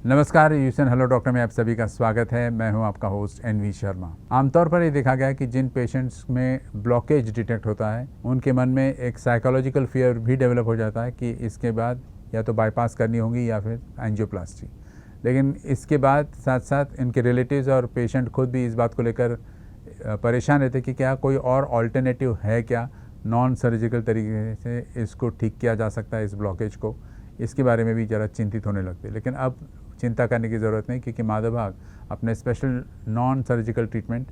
नमस्कार, यूएसएन hello doctor में आप सभी का स्वागत है। मैं हूं आपका होस्ट एनवी शर्मा। आमतौर पर ये देखा गया है कि जिन पेशेंट्स में ब्लॉकेज डिटेक्ट होता है उनके मन में एक साइकोलॉजिकल फियर भी डेवलप हो जाता है कि इसके बाद या तो बाईपास करनी होगी या फिर एंजियोप्लास्टी। लेकिन इसके बाद साथ साथ इनके रिलेटिव्स और पेशेंट खुद भी इस बात को लेकर परेशान रहते कि क्या कोई और ऑल्टरनेटिव है, क्या नॉन सर्जिकल तरीके से इसको ठीक किया जा सकता है इस ब्लॉकेज को। इसके बारे में भी ज़रा चिंतित होने लगते। लेकिन अब चिंता करने की ज़रूरत नहीं, क्योंकि माधव भाग अपने स्पेशल नॉन सर्जिकल ट्रीटमेंट,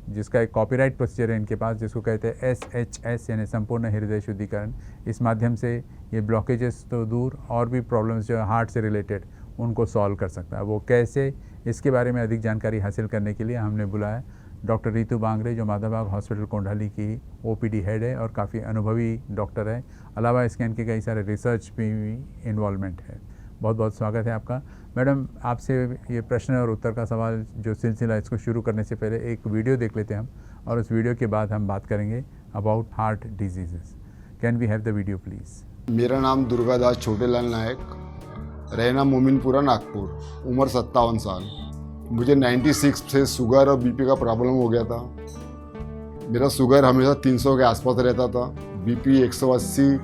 जिसका एक कॉपीराइट प्रोसीजर है इनके पास, जिसको कहते हैं SHS यानी संपूर्ण हृदय शुद्धिकरण। इस माध्यम से ये ब्लॉकेजेस तो दूर, और भी प्रॉब्लम्स जो हार्ट से रिलेटेड उनको सॉल्व कर सकता है। वो कैसे, इसके बारे में अधिक जानकारी हासिल करने के लिए हमने बुलाया डॉक्टर रितु बांगरे, जो माधव भाग हॉस्पिटल कोंडाली की OPD हेड है और काफ़ी अनुभवी डॉक्टर है। अलावा इसके इनके कई सारे रिसर्च भी इन्वॉल्वमेंट है। बहुत बहुत स्वागत है आपका। मैडम, आपसे ये प्रश्न और उत्तर का सवाल जो सिलसिला, इसको शुरू करने से पहले एक वीडियो देख लेते हैं हम, और उस वीडियो के बाद हम बात करेंगे about heart diseases. Can we have the video please? मेरा नाम दुर्गादास छोटेलाल नायक, रहना मोमिनपुरा नागपुर, उम्र 57 साल। मुझे 96 से शुगर और BP का प्रॉब्लम हो गया था। मेरा शुगर हमेशा 300 के आसपास रहता था, BP 180।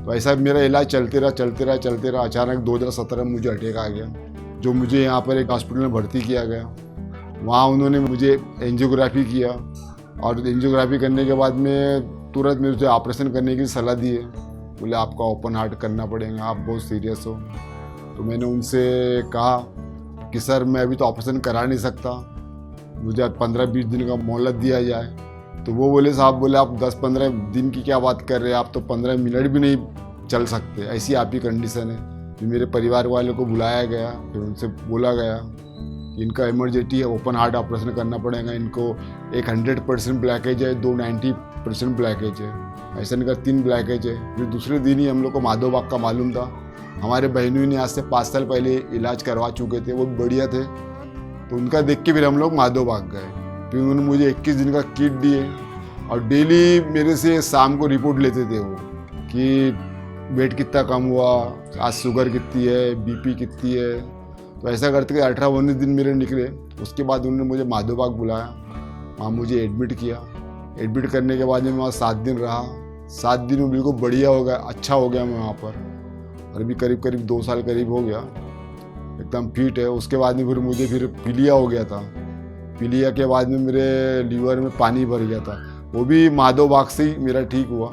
वैसा मेरा इलाज चलते रहा। अचानक 2017 में मुझे अटैक आ गया, जो मुझे यहाँ पर एक हॉस्पिटल में भर्ती किया गया। वहाँ उन्होंने मुझे एंजियोग्राफी किया, और एंजियोग्राफी करने के बाद में तुरंत मुझे ऑपरेशन करने की सलाह दी है। बोले आपका ओपन हार्ट करना पड़ेगा, आप बहुत सीरियस हो। तो मैंने उनसे कहा कि सर मैं अभी तो ऑपरेशन करा नहीं सकता, मुझे 15-20 दिन का मोहलत दिया जाए। तो वो बोले साहब, बोले आप 10-15 दिन की क्या बात कर रहे हैं, आप तो 15 मिनट भी नहीं चल सकते, ऐसी आपकी कंडीशन है। फिर मेरे परिवार वालों को बुलाया गया, फिर उनसे बोला गया कि इनका इमरजेंसी है, ओपन हार्ट ऑपरेशन करना पड़ेगा। इनको एक 100% ब्लॉकेज है, 2 90% ब्लॉकेज है, ऐसा इनका 3 ब्लॉकेज है। फिर दूसरे दिन ही हम लोग को माधव बाग का मालूम था। हमारे बहनों ने आज से 5 साल पहले इलाज करवा चुके थे, वो बढ़िया थे। तो उनका देख के फिर हम लोग माधव बाग गए। फिर उन्होंने मुझे 21 दिन का किट दिए, और डेली मेरे से शाम को रिपोर्ट लेते थे वो, कि वेट कितना कम हुआ, आज शुगर कितनी है, BP कितनी है। तो ऐसा करते 18-19 दिन मेरे निकले। उसके बाद उन्होंने मुझे माधव बाग बुलाया, वहाँ मुझे एडमिट किया। एडमिट करने के बाद में वहाँ 7 दिन रहा। 7 दिन में बिल्कुल बढ़िया हो गया, अच्छा हो गया मैं वहाँ पर। और अभी करीब 2 साल करीब हो गया, एकदम फिट है। उसके बाद में फिर मुझे पीलिया हो गया था। पीलिया के बाद में मेरे लीवर में पानी भर गया था, वो भी माधव बाग से ही मेरा ठीक हुआ।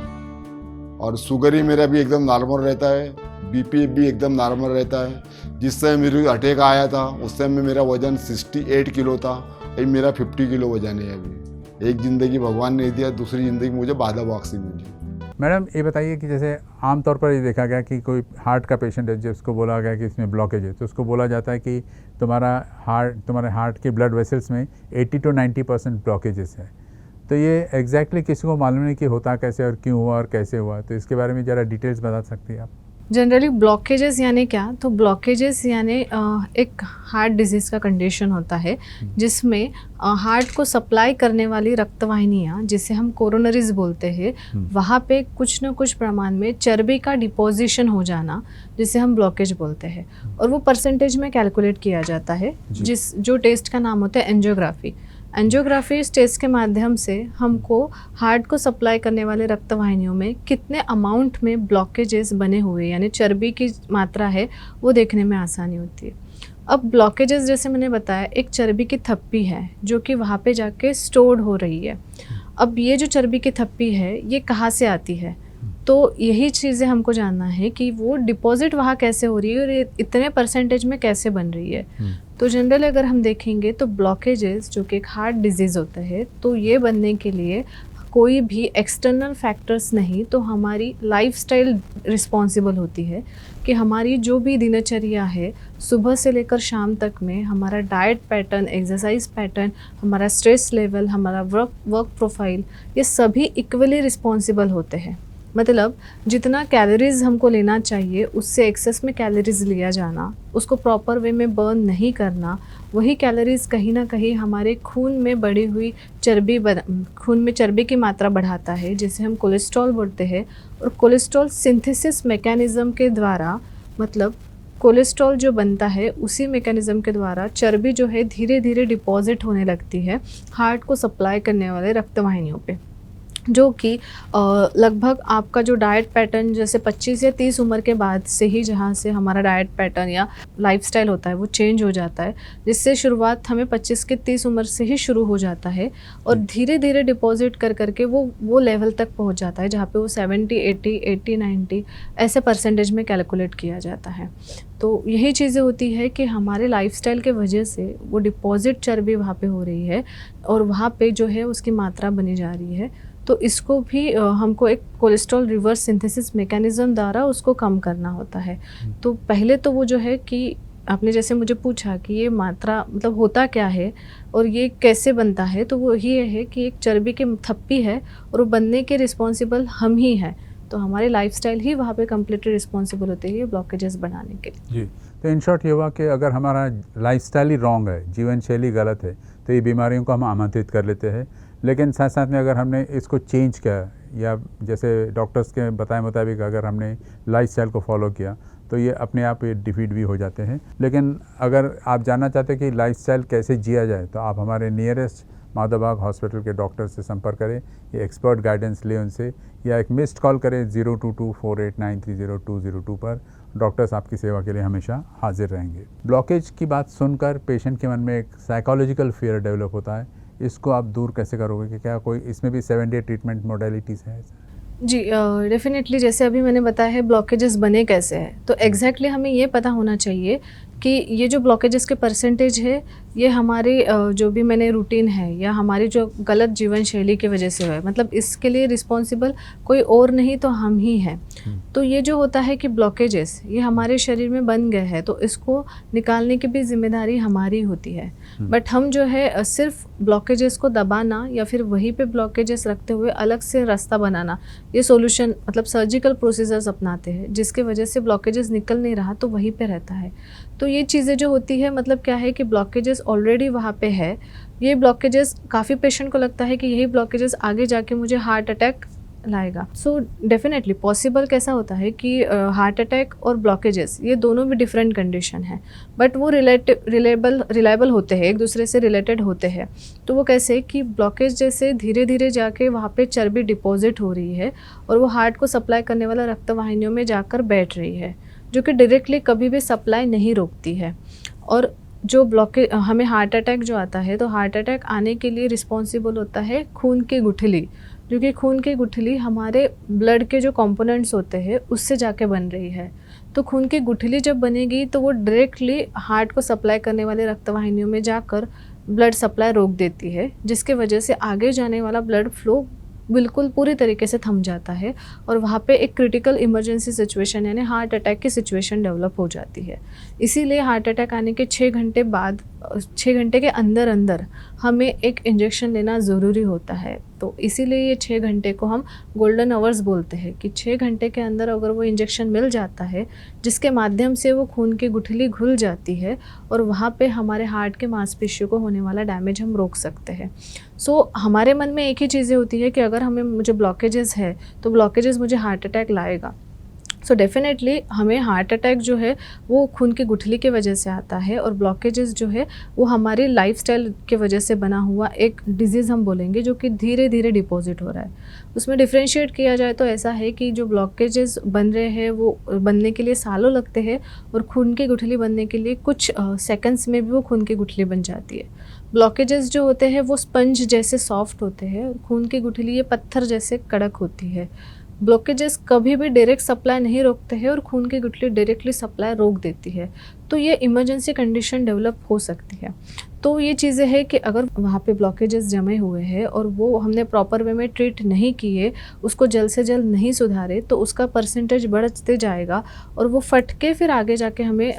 और शुगर ही मेरा भी एकदम नॉर्मल रहता है, BP भी एकदम नॉर्मल रहता है। जिस समय मेरे अटैक आया था उस समय मेरा वजन 68 किलो था, अभी मेरा 50 किलो वजन है। अभी एक ज़िंदगी भगवान ने दिया, दूसरी ज़िंदगी मुझे माधव बाग से मिली। मैडम, ये बताइए कि जैसे आमतौर पर ये देखा गया कि कोई हार्ट का पेशेंट है जिसको बोला गया कि इसमें ब्लॉकेज है, तो उसको बोला जाता है कि तुम्हारे हार्ट के ब्लड वेसल्स में 80 to 90% ब्लॉकेजेस है। तो ये एग्जैक्टली किसी को मालूम नहीं कि होता कैसे और क्यों हुआ और कैसे हुआ, तो इसके बारे में ज़रा डिटेल्स बता सकती हैं आप? जनरली ब्लॉकेजेस यानी क्या? तो ब्लॉकेजेस यानी एक हार्ट डिजीज़ का कंडीशन होता है जिसमें हार्ट को सप्लाई करने वाली रक्तवाहिनियाँ, जिसे हम कोरोनरीज बोलते हैं, वहाँ पे कुछ न कुछ प्रमाण में चर्बी का डिपोजिशन हो जाना, जिसे हम ब्लॉकेज बोलते हैं। और वो परसेंटेज में कैलकुलेट किया जाता है, जो टेस्ट का नाम होता है एंजियोग्राफी। एंजियोग्राफी इस टेस्ट के माध्यम से हमको हार्ट को सप्लाई करने वाले रक्तवाहिनियों में कितने अमाउंट में ब्लॉकेजेस बने हुए, यानी चर्बी की मात्रा है, वो देखने में आसानी होती है। अब ब्लॉकेजेस, जैसे मैंने बताया, एक चर्बी की थप्पी है जो कि वहाँ पे जाके स्टोर्ड हो रही है। अब ये जो चर्बी की थप्पी है, ये कहाँ से आती है? तो यही चीज़ें हमको जानना है कि वो डिपॉजिट वहाँ कैसे हो रही है और ये इतने परसेंटेज में कैसे बन रही है। तो जनरली अगर हम देखेंगे तो ब्लॉकेजेस, जो कि एक हार्ट डिजीज़ होता है, तो ये बनने के लिए कोई भी एक्सटर्नल फैक्टर्स नहीं, तो हमारी लाइफस्टाइल रिस्पॉन्सिबल होती है कि हमारी जो भी दिनचर्या है, सुबह से लेकर शाम तक में हमारा डाइट पैटर्न, एक्सरसाइज पैटर्न, हमारा स्ट्रेस लेवल, हमारा वर्क प्रोफाइल, ये सभी इक्वली रिस्पॉन्सिबल होते हैं। मतलब जितना कैलोरीज हमको लेना चाहिए उससे एक्सेस में कैलोरीज लिया जाना, उसको प्रॉपर वे में बर्न नहीं करना, वही कैलोरीज कहीं ना कहीं हमारे खून में बढ़ी हुई खून में चर्बी की मात्रा बढ़ाता है, जिसे हम कोलेस्ट्रॉल बोलते हैं। और कोलेस्ट्रॉल सिंथेसिस मैकेनिज़्म के द्वारा, मतलब कोलेस्ट्रॉल जो बनता है उसी मैकेनिज्म के द्वारा चर्बी जो है धीरे धीरे डिपॉजिट होने लगती है हार्ट को सप्लाई करने वाले रक्तवाहिनियों पे, जो कि लगभग आपका जो डाइट पैटर्न जैसे 25 या 30 उम्र के बाद से ही जहाँ से हमारा डाइट पैटर्न या लाइफस्टाइल होता है वो चेंज हो जाता है, जिससे शुरुआत हमें 25 के 30 उम्र से ही शुरू हो जाता है और धीरे धीरे डिपॉजिट कर करके वो लेवल तक पहुँच जाता है जहाँ पे वो 70, 80, 90 ऐसे परसेंटेज में कैलकुलेट किया जाता है। तो यही चीज़ें होती है कि हमारे लाइफस्टाइल के वजह से वो डिपॉजिट चर्बी वहाँ पे हो रही है और वहाँ पे जो है उसकी मात्रा बनी जा रही है। तो इसको भी हमको एक कोलेस्ट्रॉल रिवर्स सिंथेसिस मैकेनिज्म द्वारा उसको कम करना होता है। तो पहले तो वो जो है कि आपने जैसे मुझे पूछा कि ये मात्रा मतलब होता क्या है और ये कैसे बनता है, तो वो ये है कि एक चर्बी की थप्पी है और वो बनने के रिस्पॉन्सिबल हम ही हैं। तो हमारे लाइफस्टाइल ही वहाँ पे कम्प्लीटली रिस्पॉन्सिबल होते हैं ये ब्लॉकेजेस बनाने के लिए। जी, तो इन शॉर्ट ये हुआ कि अगर हमारा लाइफस्टाइल ही रॉन्ग है, जीवन शैली गलत है, तो ये बीमारियों को हम आमंत्रित कर लेते हैं। लेकिन साथ साथ में अगर हमने इसको चेंज किया या जैसे डॉक्टर्स के बताए मुताबिक अगर हमने लाइफस्टाइल को फॉलो किया तो ये अपने आप ये डिफीट भी हो जाते हैं। लेकिन अगर आप जानना चाहते हैं कि लाइफस्टाइल कैसे जिया जाए तो आप हमारे नियरेस्ट माधवबाग हॉस्पिटल के डॉक्टर से संपर्क करें, ये एक्सपर्ट गाइडेंस लें उनसे, या एक मिस्ड कॉल करें 022489300202 पर। डॉक्टर्स आपकी सेवा के लिए हमेशा हाजिर रहेंगे। ब्लॉकेज की बात सुनकर पेशेंट के मन में एक साइकोलॉजिकल फियर डेवलप होता है, इसको आप दूर कैसे करोगे कि क्या कोई इसमें भी 7 डे ट्रीटमेंट मोडेलिटीज़ है? जी डेफिनेटली जैसे अभी मैंने बताया है ब्लॉकेजेस बने कैसे हैं, तो एग्जैक्टली हमें ये पता होना चाहिए कि ये जो ब्लॉकेजेस के परसेंटेज है ये हमारे जो भी मैंने रूटीन है या हमारी जो गलत जीवन शैली की वजह से है, मतलब इसके लिए रिस्पॉन्सिबल कोई और नहीं तो हम ही हैं। तो ये जो होता है कि ब्लॉकेजेस ये हमारे शरीर में बन गए हैं तो इसको निकालने की भी जिम्मेदारी हमारी होती है। बट हम जो है सिर्फ ब्लॉकेजेस को दबाना या फिर वहीं पे ब्लॉकेजेस रखते हुए अलग से रास्ता बनाना, ये सॉल्यूशन मतलब सर्जिकल प्रोसीजर्स अपनाते हैं जिसके वजह से ब्लॉकेजेस निकल नहीं रहा तो वहीं पे रहता है। तो ये चीज़ें जो होती है मतलब क्या है कि ब्लॉकेजेस ऑलरेडी वहाँ पे है। ये ब्लॉकेजेस काफ़ी पेशेंट को लगता है कि यही ब्लॉकेजेस आगे जाके मुझे हार्ट अटैक लाएगा। सो डेफिनेटली पॉसिबल कैसा होता है कि हार्ट अटैक और ब्लॉकेजेस ये दोनों भी डिफरेंट कंडीशन है, बट वो रिलायबल होते हैं, एक दूसरे से रिलेटेड होते हैं। तो वो कैसे कि ब्लॉकेज जैसे धीरे धीरे जाके वहाँ पे चर्बी डिपॉजिट हो रही है और वो हार्ट को सप्लाई करने वाला रक्तवाहिनियों में जाकर बैठ रही है, जो कि डायरेक्टली कभी भी सप्लाई नहीं रोकती है। और जो ब्लॉकेज हमें हार्ट अटैक जो आता है तो हार्ट अटैक आने के लिए रिस्पॉन्सिबल होता है खून की गुठली, जो कि खून की गुठली हमारे ब्लड के जो कंपोनेंट्स होते हैं उससे जाके बन रही है। तो खून की गुठली जब बनेगी तो वो डायरेक्टली हार्ट को सप्लाई करने वाले रक्तवाहिनियों में जाकर ब्लड सप्लाई रोक देती है, जिसके वजह से आगे जाने वाला ब्लड फ्लो बिल्कुल पूरी तरीके से थम जाता है और वहाँ पे एक क्रिटिकल इमरजेंसी सिचुएशन यानी हार्ट अटैक की सिचुएशन डेवलप हो जाती है। इसीलिए हार्ट अटैक आने के 6 घंटे बाद 6 घंटे के अंदर अंदर हमें एक इंजेक्शन लेना ज़रूरी होता है। तो इसीलिए ये 6 घंटे को हम गोल्डन आवर्स बोलते हैं कि 6 घंटे के अंदर अगर वो इंजेक्शन मिल जाता है जिसके माध्यम से वो खून की गुठली घुल जाती है और वहाँ पे हमारे हार्ट के मांसपेशियों को होने वाला डैमेज हम रोक सकते हैं। सो हमारे मन में एक ही चीज़ें होती है कि अगर मुझे ब्लॉकेजेस है तो ब्लॉकेजेस मुझे हार्ट अटैक लाएगा। सो डेफिनेटली हमें हार्ट अटैक जो है वो खून की गुठली के वजह से आता है और ब्लॉकेजेस जो है वो हमारी लाइफस्टाइल के वजह से बना हुआ एक डिजीज़ हम बोलेंगे, जो कि धीरे धीरे डिपॉजिट हो रहा है। उसमें डिफ्रेंशिएट किया जाए तो ऐसा है कि जो ब्लॉकेजेस बन रहे हैं वो बनने के लिए सालों लगते हैं और खून की गुठली बनने के लिए कुछ सेकंड्स में भी वो खून की गुठली बन जाती है। ब्लॉकेजेस जो होते हैं वो स्पंज जैसे सॉफ्ट होते हैं और खून की गुठली ये पत्थर जैसे कड़क होती है। ब्लॉकेजेस कभी भी डायरेक्ट सप्लाई नहीं रोकते हैं और खून की गुठली डायरेक्टली सप्लाई रोक देती है, तो ये इमरजेंसी कंडीशन डेवलप हो सकती है। तो ये चीज़ें हैं कि अगर वहाँ पे ब्लॉकेजेस जमे हुए हैं और वो हमने प्रॉपर वे में ट्रीट नहीं किए, उसको जल्द से जल्द नहीं सुधारे, तो उसका परसेंटेज बढ़ते जाएगा और वो फट के फिर आगे जाके हमें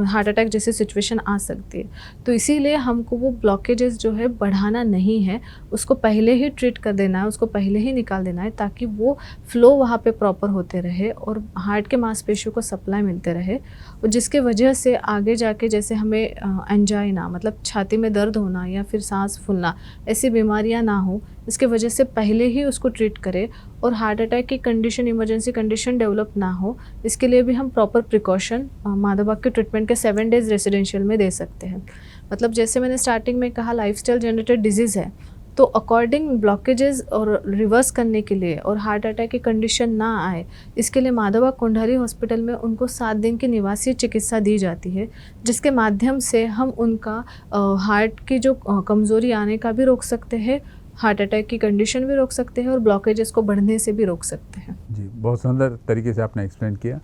हार्ट अटैक जैसी सिचुएशन आ सकती है। तो इसीलिए हमको वो ब्लॉकेजेस जो है बढ़ाना नहीं है, उसको पहले ही ट्रीट कर देना है, उसको पहले ही निकाल देना है ताकि वो फ्लो वहाँ पे प्रॉपर होते रहे और हार्ट के मांसपेशियों को सप्लाई मिलते रहे, और जिसके वजह से आगे जाके जैसे हमें एंजाइना मतलब छाती में दर्द होना या फिर सांस फूलना, ऐसी बीमारियां ना हो, इसके वजह से पहले ही उसको ट्रीट करें और हार्ट अटैक की कंडीशन, इमरजेंसी कंडीशन डेवलप ना हो, इसके लिए भी हम प्रॉपर प्रिकॉशन माधवबाग के ट्रीटमेंट के 7 डेज़ रेसिडेंशियल में दे सकते हैं। मतलब जैसे मैंने स्टार्टिंग में कहा, लाइफस्टाइल जनरेटेड डिजीज़ है, तो अकॉर्डिंग ब्लॉकेजेस और रिवर्स करने के लिए और हार्ट अटैक की कंडीशन ना आए, इसके लिए माधवबाग कोंढारी हॉस्पिटल में उनको 7 दिन की निवासी चिकित्सा दी जाती है, जिसके माध्यम से हम उनका हार्ट की जो कमज़ोरी आने का भी रोक सकते हैं, हार्ट अटैक की कंडीशन भी रोक सकते हैं और ब्लॉकेजेस को बढ़ने से भी रोक सकते हैं। जी, बहुत सुंदर तरीके से आपने एक्सप्लेन किया।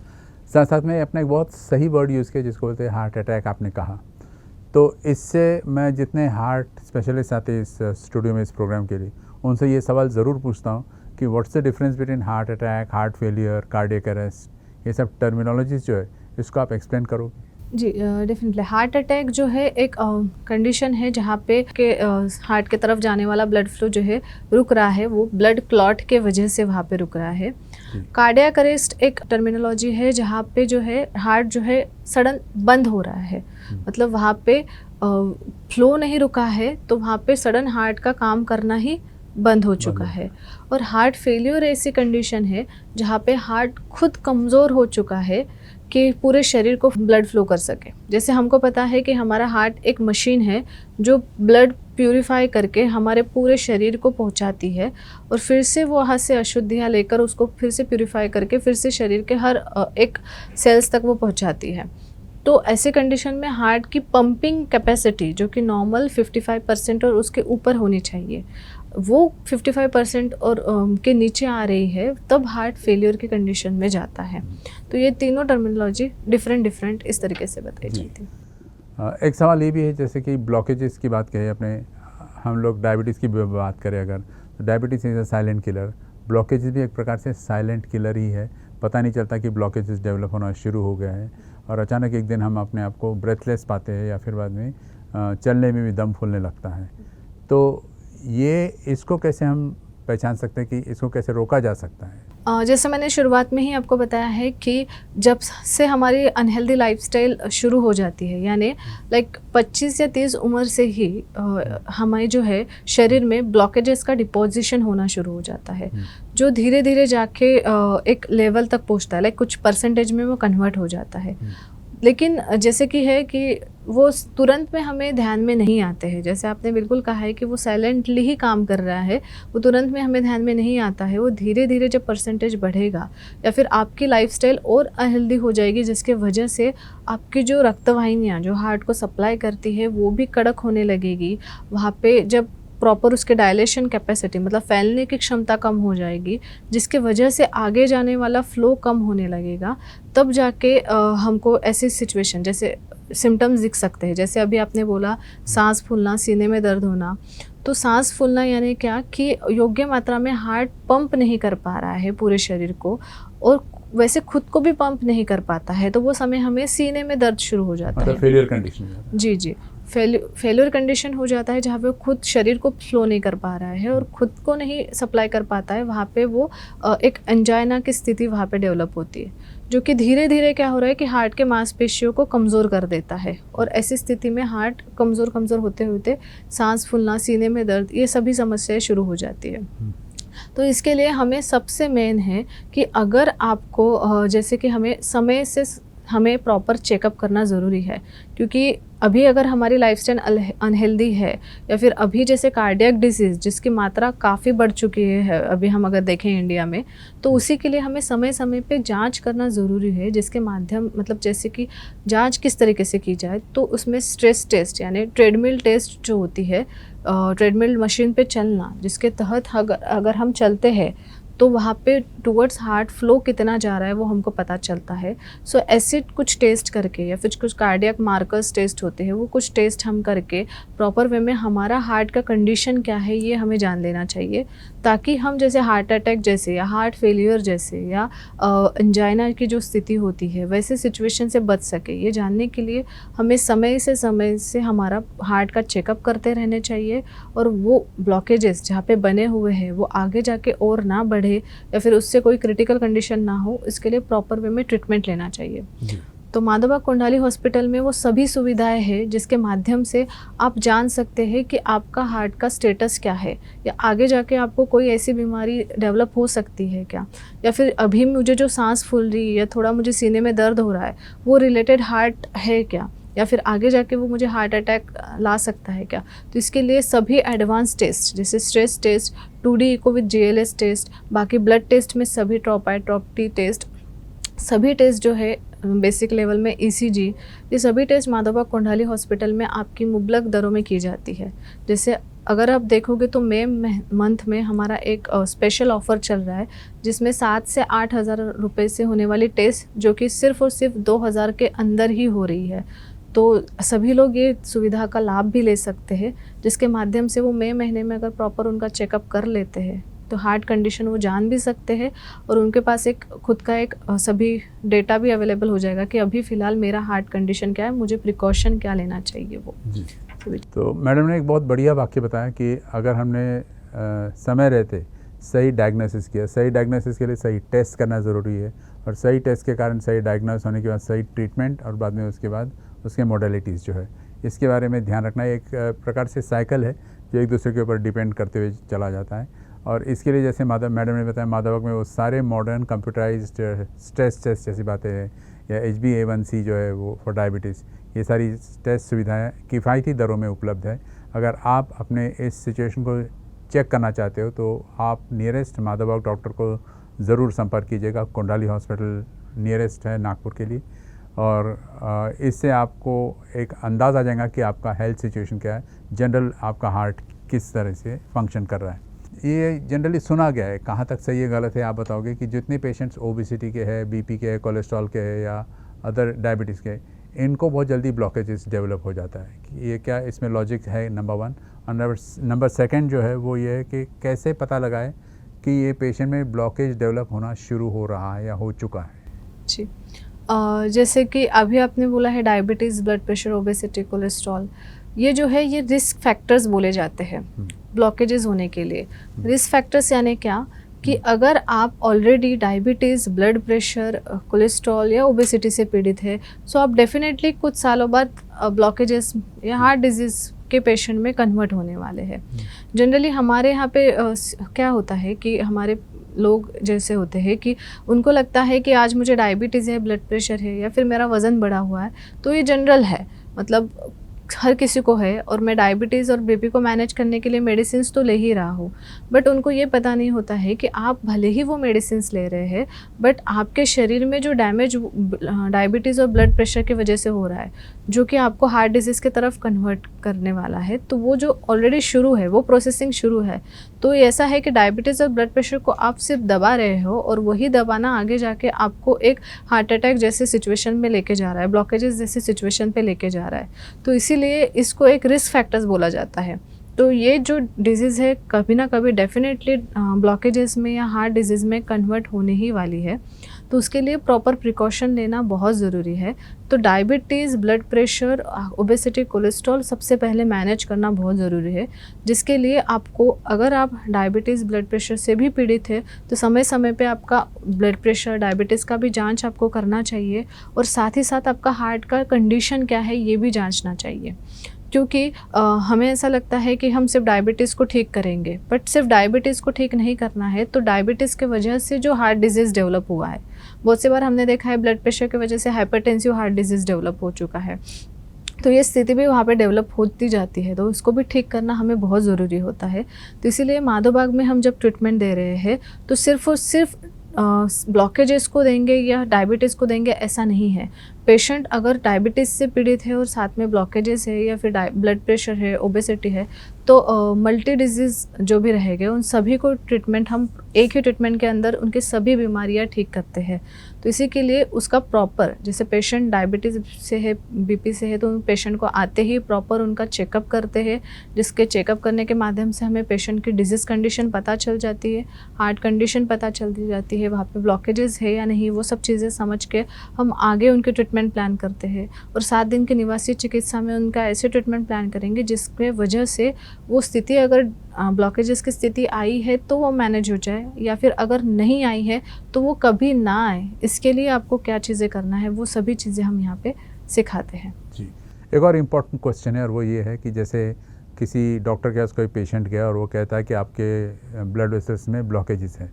साथ साथ में अपने एक बहुत सही वर्ड यूज़ किया जिसको बोलते हैं हार्ट अटैक, आपने कहा। तो इससे मैं जितने हार्ट स्पेशलिस्ट आते हैं इस स्टूडियो में इस प्रोग्राम के लिए, उनसे ये सवाल ज़रूर पूछता हूँ कि what's the difference between heart attack, heart failure, cardiac arrest, ये सब टर्मिनोलॉजीज जो है इसको आप एक्सप्लेन करोगे? जी, डेफिनेटली। हार्ट अटैक जो है एक कंडीशन है जहाँ पे के हार्ट की तरफ जाने वाला ब्लड फ्लो जो है रुक रहा है, वो ब्लड क्लॉट के वजह से वहाँ पे रुक रहा है। कार्डियक अरेस्ट एक टर्मिनोलॉजी है जहाँ पे जो है हार्ट जो है सडन बंद हो रहा है, मतलब वहाँ पे फ्लो नहीं रुका है, तो वहाँ पे सडन हार्ट का काम करना ही बंद हो चुका है। और हार्ट फेलियर ऐसी कंडीशन है जहाँ पे हार्ट खुद कमज़ोर हो चुका है कि पूरे शरीर को ब्लड फ्लो कर सके। जैसे हमको पता है कि हमारा हार्ट एक मशीन है जो ब्लड प्यूरिफाई करके हमारे पूरे शरीर को पहुंचाती है और फिर से वो वहाँ से अशुद्धियाँ लेकर उसको फिर से प्यूरिफाई करके फिर से शरीर के हर एक सेल्स तक वो पहुंचाती है। तो ऐसे कंडीशन में हार्ट की पंपिंग कैपेसिटी जो कि नॉर्मल 55% और उसके ऊपर होनी चाहिए, वो 55% और के नीचे आ रही है, तब हार्ट फेलियर की कंडीशन में जाता है। तो ये तीनों टर्मिनोलॉजी डिफरेंट इस तरीके से बताई जाती है। एक सवाल ये भी है, जैसे कि ब्लॉकेजेस की बात कही अपने, हम लोग डायबिटीज़ की बात करें अगर, तो diabetes is a silent killer, blockages भी एक प्रकार से साइलेंट किलर ही है। पता नहीं चलता कि ब्लॉकेजेस डेवलप होना शुरू हो गया है और अचानक एक दिन हम अपने आप को ब्रेथलेस पाते हैं या फिर बाद में चलने में भी दम फूलने लगता है। तो ये इसको कैसे हम पहचान सकते हैं कि इसको कैसे रोका जा सकता है? जैसे मैंने शुरुआत में ही आपको बताया है कि जब से हमारी अनहेल्दी लाइफस्टाइल शुरू हो जाती है, यानी लाइक 25 या 30 उम्र से ही हमारे जो है शरीर में ब्लॉकेजेस का डिपोजिशन होना शुरू हो जाता है, जो धीरे धीरे जाके एक लेवल तक पहुंचता है, लाइक कुछ परसेंटेज में वो कन्वर्ट हो जाता है। लेकिन जैसे कि है कि वो तुरंत में हमें ध्यान में नहीं आते हैं। जैसे आपने बिल्कुल कहा है कि वो साइलेंटली ही काम कर रहा है, वो तुरंत में हमें ध्यान में नहीं आता है। वो धीरे धीरे जब परसेंटेज बढ़ेगा या फिर आपकी लाइफस्टाइल और अनहेल्दी हो जाएगी, जिसके वजह से आपकी जो रक्तवाहिनियाँ जो हार्ट को सप्लाई करती है वो भी कड़क होने लगेगी। वहाँ पे जब प्रॉपर उसके डायलेशन कैपेसिटी मतलब फैलने की क्षमता कम हो जाएगी, जिसके वजह से आगे जाने वाला फ्लो कम होने लगेगा, तब जाके हमको ऐसी सिचुएशन जैसे सिम्टम्स दिख सकते हैं। जैसे अभी आपने बोला सांस फूलना, सीने में दर्द होना, तो सांस फूलना यानी क्या कि योग्य मात्रा में हार्ट पंप नहीं कर पा रहा है पूरे शरीर को और वैसे खुद को भी पंप नहीं कर पाता है, तो वो समय हमें सीने में दर्द शुरू हो जाता है। Failure condition. जी, फेलियर कंडीशन हो जाता है जहाँ पे खुद शरीर को फ्लो नहीं कर पा रहा है और खुद को नहीं सप्लाई कर पाता है। वहाँ पे वो एक एंजाइना की स्थिति वहाँ पे डेवलप होती है, जो कि धीरे धीरे क्या हो रहा है कि हार्ट के मांसपेशियों को कमज़ोर कर देता है और ऐसी स्थिति में हार्ट कमज़ोर होते होते सांस फूलना, सीने में दर्द, ये सभी समस्याएं शुरू हो जाती है। तो इसके लिए हमें सबसे मेन है कि अगर आपको जैसे कि हमें समय से हमें प्रॉपर चेकअप करना ज़रूरी है, क्योंकि अभी अगर हमारी लाइफस्टाइल अनहेल्दी है या फिर अभी जैसे कार्डियक डिजीज़ जिसकी मात्रा काफ़ी बढ़ चुकी है अभी हम अगर देखें इंडिया में, तो उसी के लिए हमें समय समय पे जांच करना ज़रूरी है, जिसके माध्यम मतलब जैसे कि जांच किस तरीके से की जाए, तो उसमें स्ट्रेस टेस्ट यानी ट्रेडमिल टेस्ट जो होती है, ट्रेडमिल मशीन पे चलना, जिसके तहत अगर हम चलते हैं तो वहाँ पे टूवर्ड्स हार्ट फ्लो कितना जा रहा है वो हमको पता चलता है। सो ऐसे कुछ टेस्ट करके या फिर कुछ कार्डियक मार्कर्स टेस्ट होते हैं, वो कुछ टेस्ट हम करके प्रॉपर वे में हमारा हार्ट का कंडीशन क्या है ये हमें जान लेना चाहिए, ताकि हम जैसे हार्ट अटैक जैसे या हार्ट फेलियर जैसे या एंजाइना की जो स्थिति होती है वैसे सिचुएशन से बच सके। ये जानने के लिए हमें समय से हमारा हार्ट का चेकअप करते रहने चाहिए और वो ब्लॉकेजेस जहाँ पे बने हुए हैं वो आगे जाके और ना बढ़े या फिर उससे कोई क्रिटिकल कंडीशन ना हो, इसके लिए प्रॉपर वे में ट्रीटमेंट लेना चाहिए। तो माधोबाग कोंडाली हॉस्पिटल में वो सभी सुविधाएं हैं जिसके माध्यम से आप जान सकते हैं कि आपका हार्ट का स्टेटस क्या है, या आगे जाके आपको कोई ऐसी बीमारी डेवलप हो सकती है क्या, या फिर अभी मुझे जो सांस फूल रही है या थोड़ा मुझे सीने में दर्द हो रहा है वो रिलेटेड हार्ट है क्या, या फिर आगे जाके वो मुझे हार्ट अटैक ला सकता है क्या। तो इसके लिए सभी एडवांस टेस्ट जैसे stress test, 2D echo with GLS test, बाकी ब्लड टेस्ट में सभी ट्रॉपटी टेस्ट, सभी टेस्ट जो है बेसिक लेवल में ECG, ये सभी टेस्ट माधोबाग कोंडाली हॉस्पिटल में आपकी मुबलक दरों में की जाती है। जैसे अगर आप देखोगे तो मई मंथ में हमारा एक स्पेशल ऑफ़र चल रहा है जिसमें 7 से 8 हज़ार रुपये से होने वाली टेस्ट जो कि सिर्फ़ और सिर्फ 2,000 के अंदर ही हो रही है। तो सभी लोग ये सुविधा का लाभ भी ले सकते हैं, जिसके माध्यम से वो मई महीने में अगर प्रॉपर उनका चेकअप कर लेते हैं तो हार्ट कंडीशन वो जान भी सकते हैं और उनके पास एक खुद का एक सभी डेटा भी अवेलेबल हो जाएगा कि अभी फ़िलहाल मेरा हार्ट कंडीशन क्या है, मुझे प्रिकॉशन क्या लेना चाहिए वो जी। तो मैडम ने एक बहुत बढ़िया वाक्य बताया कि अगर हमने समय रहते सही डायग्नोसिस किया, सही डायग्नोसिस के लिए सही टेस्ट करना ज़रूरी है और सही टेस्ट के कारण सही डायग्नोस होने के बाद सही ट्रीटमेंट और बाद में उसके बाद उसके मॉडलिटीज़ जो है इसके बारे में ध्यान रखना एक प्रकार से साइकिल है जो एक दूसरे के ऊपर डिपेंड करते हुए चला जाता है। और इसके लिए जैसे मैडम ने बताया माधोबाग में वो सारे मॉडर्न कंप्यूटराइज्ड स्ट्रेस टेस्ट जैसी बातें हैं या HbA1c जो है वो फॉर डायबिटीज़, ये सारी टेस्ट सुविधाएं किफ़ायती दरों में उपलब्ध है। अगर आप अपने इस सिचुएशन को चेक करना चाहते हो तो आप नियरेस्ट माधोबाग डॉक्टर को ज़रूर संपर्क कीजिएगा। कोंडाली हॉस्पिटल नियरेस्ट है नागपुर के लिए और इससे आपको एक अंदाज़ा आ जाएगा कि आपका हेल्थ सिचुएशन क्या है, जनरल आपका हार्ट किस तरह से फंक्शन कर रहा है। ये जनरली सुना गया है, कहाँ तक सही है गलत है आप बताओगे कि जितने पेशेंट्स ओबेसिटी के हैं, BP के हैं, कोलेस्ट्रॉल के हैं या अदर डायबिटीज़ के, इनको बहुत जल्दी ब्लॉकेजेस डेवलप हो जाता है। कि ये क्या इसमें लॉजिक है नंबर 1। और नंबर 2 जो है वो ये है कि कैसे पता लगाए कि ये पेशेंट में ब्लॉकेज डेवलप होना शुरू हो रहा है या हो चुका है। जी, जैसे कि अभी आपने बोला है diabetes, blood pressure, obesity, cholesterol, ये जो है ये रिस्क फैक्टर्स बोले जाते हैं ब्लॉकेजेस होने के लिए। रिस्क फैक्टर्स यानी क्या कि अगर आप already diabetes, blood pressure, cholesterol या ओबेसिटी से पीड़ित है सो आप डेफिनेटली कुछ सालों बाद ब्लॉकेजेस या हार्ट डिजीज़ के पेशेंट में कन्वर्ट होने वाले हैं। जनरली हमारे यहाँ पे क्या होता है कि हमारे लोग जैसे होते हैं कि उनको लगता है कि आज मुझे डायबिटीज़ है, ब्लड प्रेशर है या फिर मेरा वज़न बढ़ा हुआ है तो ये जनरल है, मतलब हर किसी को है और मैं डायबिटीज़ और BP को मैनेज करने के लिए मेडिसिन्स तो ले ही रहा हूँ। बट उनको ये पता नहीं होता है कि आप भले ही वो मेडिसिन्स ले रहे हैं बट आपके शरीर में जो डैमेज डायबिटीज़ और ब्लड प्रेशर की वजह से हो रहा है जो कि आपको हार्ट डिजीज़ की तरफ कन्वर्ट करने वाला है, तो वो जो ऑलरेडी शुरू है वो प्रोसेसिंग शुरू है। तो ऐसा है कि डायबिटीज़ और ब्लड प्रेशर को आप सिर्फ दबा रहे हो और वही दबाना आगे जाके आपको एक हार्ट अटैक जैसे सिचुएशन में लेके जा रहा है, ब्लॉकेजेस जैसी सिचुएशन पे लेके जा रहा है। तो इसीलिए इसको एक रिस्क फैक्टर्स बोला जाता है। तो ये जो डिजीज़ है कभी ना कभी डेफिनेटली ब्लॉकेजेस में या हार्ट डिजीज़ में कन्वर्ट होने ही वाली है, तो उसके लिए प्रॉपर प्रिकॉशन लेना बहुत ज़रूरी है। तो diabetes, blood pressure, obesity, cholesterol सबसे पहले मैनेज करना बहुत ज़रूरी है, जिसके लिए आपको अगर आप डायबिटीज़, ब्लड प्रेशर से भी पीड़ित है तो समय समय पे आपका ब्लड प्रेशर, डायबिटीज़ का भी जांच आपको करना चाहिए और साथ ही साथ आपका हार्ट का कंडीशन क्या है ये भी जांचना चाहिए। क्योंकि हमें ऐसा लगता है कि हम सिर्फ डायबिटीज़ को ठीक करेंगे, बट सिर्फ डायबिटीज़ को ठीक नहीं करना है। तो डायबिटीज़ के वजह से जो हार्ट डिजीज़ डेवलप हुआ है, बहुत सी बार हमने देखा है ब्लड प्रेशर की वजह से हाइपरटेंसिव हार्ट डिजीज़ डेवलप हो चुका है, तो ये स्थिति भी वहाँ पे डेवलप होती जाती है, तो उसको भी ठीक करना हमें बहुत ज़रूरी होता है। तो इसीलिए माधोबाग में हम जब ट्रीटमेंट दे रहे हैं तो सिर्फ और सिर्फ ब्लॉकेजेस को देंगे या डायबिटीज़ को देंगे ऐसा नहीं है। पेशेंट अगर डायबिटीज़ से पीड़ित है और साथ में ब्लॉकेजेस है या फिर ब्लड प्रेशर है, ओबेसिटी है, तो मल्टी डिजीज़ जो भी रहेंगे उन सभी को ट्रीटमेंट हम एक ही ट्रीटमेंट के अंदर उनकी सभी बीमारियां ठीक करते हैं। तो इसी के लिए उसका प्रॉपर, जैसे पेशेंट डायबिटीज़ से है, BP से है, तो उन पेशेंट को आते ही प्रॉपर उनका चेकअप करते हैं, जिसके चेकअप करने के माध्यम से हमें पेशेंट की डिजीज़ कंडीशन पता चल जाती है, हार्ट कंडीशन पता चल जाती है, वहाँ पे ब्लॉकेजेस है या नहीं, वो सब चीज़ें समझ के हम आगे उनके ट्रीटमेंट प्लान करते हैं और 7 दिन के निवासी चिकित्सा में उनका ऐसे ट्रीटमेंट प्लान करेंगे जिसके वजह से वो स्थिति, अगर ब्लॉकेजेस की स्थिति आई है तो वो मैनेज हो जाए, या फिर अगर नहीं आई है तो वो कभी ना आए। इसके लिए आपको क्या चीज़ें करना है वो सभी चीज़ें हम यहाँ पे सिखाते हैं। जी, एक और इम्पोर्टेंट क्वेश्चन है और वो ये है कि जैसे किसी डॉक्टर के पास कोई पेशेंट गया और वो कहता है कि आपके ब्लड वेसल्स में ब्लॉकेजेस हैं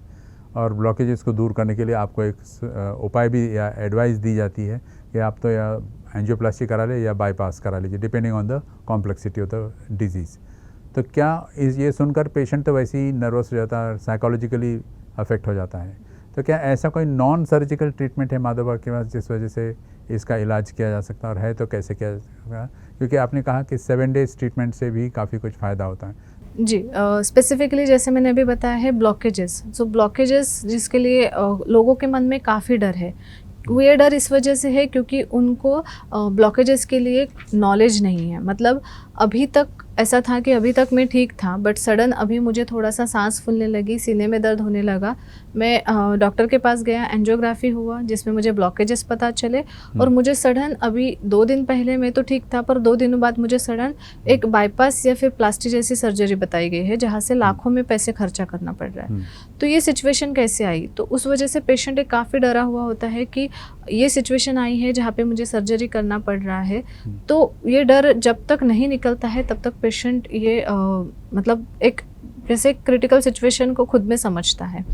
और ब्लॉकेजेस को दूर करने के लिए आपको एक उपाय भी या एडवाइस दी जाती है कि आप तो या एंजियोप्लास्टी करा ले या बाईपास करा लीजिए, depending on the complexity of the disease. तो क्या ये सुनकर पेशेंट तो वैसे ही नर्वस हो जाता है, साइकोलॉजिकली अफेक्ट हो जाता है, तो क्या ऐसा कोई नॉन सर्जिकल ट्रीटमेंट है माधव बाग के पास जिस वजह से इसका इलाज किया जा सकता है, और है तो कैसे किया जा सकता है? क्योंकि आपने कहा कि 7 डेज ट्रीटमेंट से भी काफ़ी कुछ फ़ायदा होता है। जी, स्पेसिफिकली जैसे मैंने अभी बताया है ब्लॉकेजेस, सो ब्लॉकेजेस जिसके लिए लोगों के मन में काफ़ी डर है। ये डर इस वजह से है क्योंकि उनको ब्लॉकेजेस के लिए नॉलेज नहीं है। मतलब अभी तक ऐसा था कि अभी तक मैं ठीक था, बट सडन अभी मुझे थोड़ा सा सांस फूलने लगी, सीने में दर्द होने लगा। मैं डॉक्टर के पास गया, एंजियोग्राफी हुआ जिसमें मुझे ब्लॉकेजेस पता चले और मुझे सडन अभी 2 दिन पहले मैं तो ठीक था, पर 2 दिनों बाद मुझे सडन एक बाईपास या फिर प्लास्टी जैसी सर्जरी बताई गई है जहाँ से लाखों में पैसे खर्चा करना पड़ रहा है। तो ये सिचुएशन कैसे आई? तो उस वजह से पेशेंट एक काफ़ी डरा हुआ होता है कि ये सिचुएशन आई है जहाँ पे मुझे सर्जरी करना पड़ रहा है। तो ये डर जब तक नहीं निकलता है तब तक पेशेंट ये मतलब एक जैसे क्रिटिकल सिचुएशन को खुद में समझता है।